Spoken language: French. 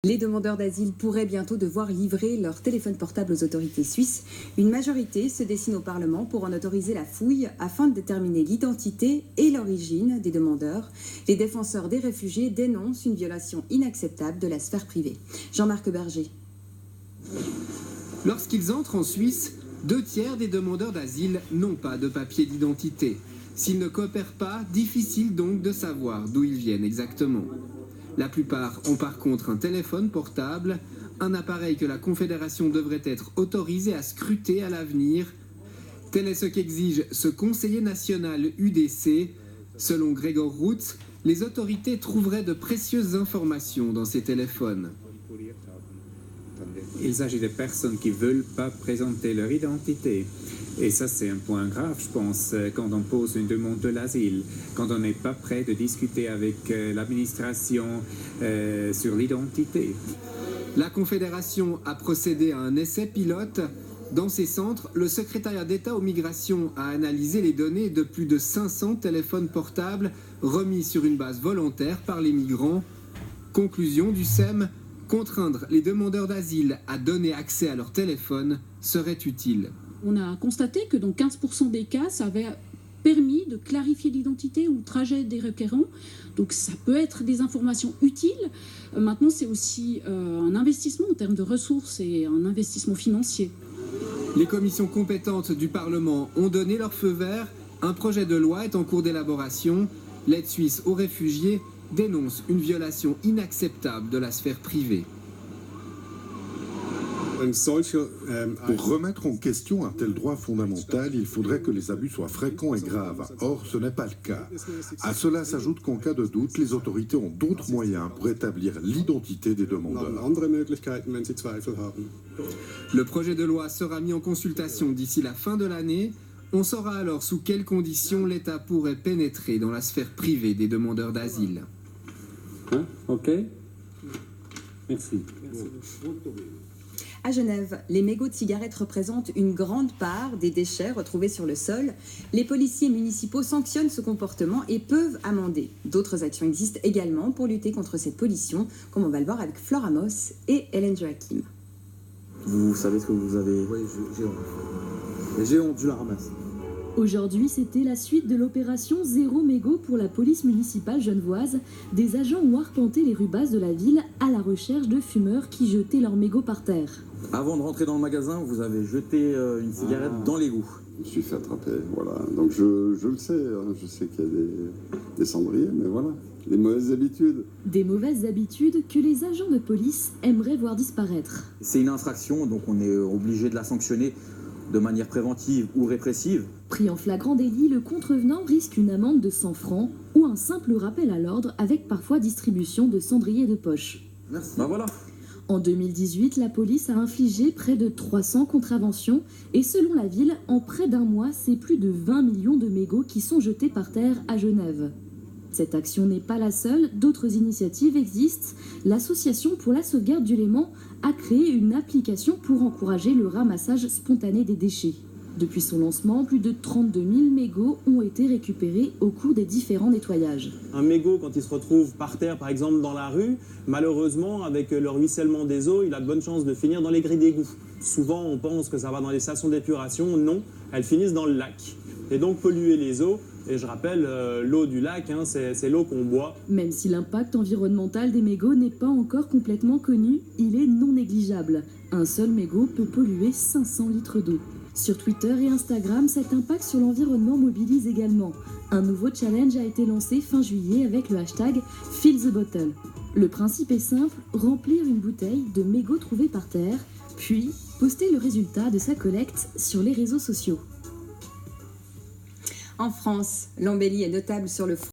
Les demandeurs d'asile pourraient bientôt devoir livrer leur téléphone portable aux autorités suisses. Une majorité se dessine au Parlement pour en autoriser la fouille afin de déterminer l'identité et l'origine des demandeurs. Les défenseurs des réfugiés dénoncent une violation inacceptable de la sphère privée. Jean-Marc Berger. Lorsqu'ils entrent en Suisse, 2/3 des demandeurs d'asile n'ont pas de papier d'identité. S'ils ne coopèrent pas, difficile donc de savoir d'où ils viennent exactement. La plupart ont par contre un téléphone portable, un appareil que la Confédération devrait être autorisée à scruter à l'avenir. Tel est ce qu'exige ce conseiller national UDC. Selon Gregor Rutz, les autorités trouveraient de précieuses informations dans ces téléphones. Il s'agit de personnes qui ne veulent pas présenter leur identité. Et ça, c'est un point grave, je pense, quand on pose une demande de l'asile, quand on n'est pas prêt de discuter avec l'administration sur l'identité. La Confédération a procédé à un essai pilote. Dans ces centres, le secrétariat d'État aux migrations a analysé les données de plus de 500 téléphones portables remis sur une base volontaire par les migrants. Conclusion du SEM, contraindre les demandeurs d'asile à donner accès à leur téléphone serait utile. On a constaté que dans 15% des cas, ça avait permis de clarifier l'identité ou le trajet des requérants. Donc ça peut être des informations utiles. Maintenant, c'est aussi un investissement en termes de ressources et un investissement financier. Les commissions compétentes du Parlement ont donné leur feu vert. Un projet de loi est en cours d'élaboration. L'aide suisse aux réfugiés dénonce une violation inacceptable de la sphère privée. Pour remettre en question un tel droit fondamental, il faudrait que les abus soient fréquents et graves. Or, ce n'est pas le cas. À cela s'ajoute qu'en cas de doute, les autorités ont d'autres moyens pour établir l'identité des demandeurs. Le projet de loi sera mis en consultation d'ici la fin de l'année. On saura alors sous quelles conditions l'État pourrait pénétrer dans la sphère privée des demandeurs d'asile. Ok. Merci. À Genève, les mégots de cigarettes représentent une grande part des déchets retrouvés sur le sol. Les policiers municipaux sanctionnent ce comportement et peuvent amender. D'autres actions existent également pour lutter contre cette pollution, comme on va le voir avec Flore Amos et Hélène Joachim. Vous savez ce que vous avez... Oui, j'ai honte. Mais j'ai honte, je la ramasse. Aujourd'hui, c'était la suite de l'opération Zéro Mégot pour la police municipale genevoise. Des agents ont arpenté les rues basses de la ville à la recherche de fumeurs qui jetaient leurs mégots par terre. Avant de rentrer dans le magasin, vous avez jeté une cigarette dans l'égout. Je me suis fait attraper, voilà. Donc je le sais, hein. Je sais qu'il y a des cendriers, mais voilà, des mauvaises habitudes. Des mauvaises habitudes que les agents de police aimeraient voir disparaître. C'est une infraction, donc on est obligé de la sanctionner de manière préventive ou répressive. Pris en flagrant délit, le contrevenant risque une amende de 100 francs ou un simple rappel à l'ordre avec parfois distribution de cendriers de poche. Merci. Ben voilà. En 2018, la police a infligé près de 300 contraventions et selon la ville, en près d'un mois, c'est plus de 20 millions de mégots qui sont jetés par terre à Genève. Cette action n'est pas la seule, d'autres initiatives existent. L'Association pour la sauvegarde du Léman a créé une application pour encourager le ramassage spontané des déchets. Depuis son lancement, plus de 32 000 mégots ont été récupérés au cours des différents nettoyages. Un mégot, quand il se retrouve par terre, par exemple dans la rue, malheureusement, avec le ruissellement des eaux, il a de bonnes chances de finir dans les grilles d'égout. Souvent, on pense que ça va dans les stations d'épuration. Non, elles finissent dans le lac. Et donc, polluer les eaux. Et je rappelle, l'eau du lac, hein, c'est l'eau qu'on boit. Même si l'impact environnemental des mégots n'est pas encore complètement connu, il est non négligeable. Un seul mégot peut polluer 500 litres d'eau. Sur Twitter et Instagram, cet impact sur l'environnement mobilise également. Un nouveau challenge a été lancé fin juillet avec le hashtag Fill the Bottle. Le principe est simple, remplir une bouteille de mégots trouvés par terre, puis poster le résultat de sa collecte sur les réseaux sociaux. En France, l'embellie est notable sur le front.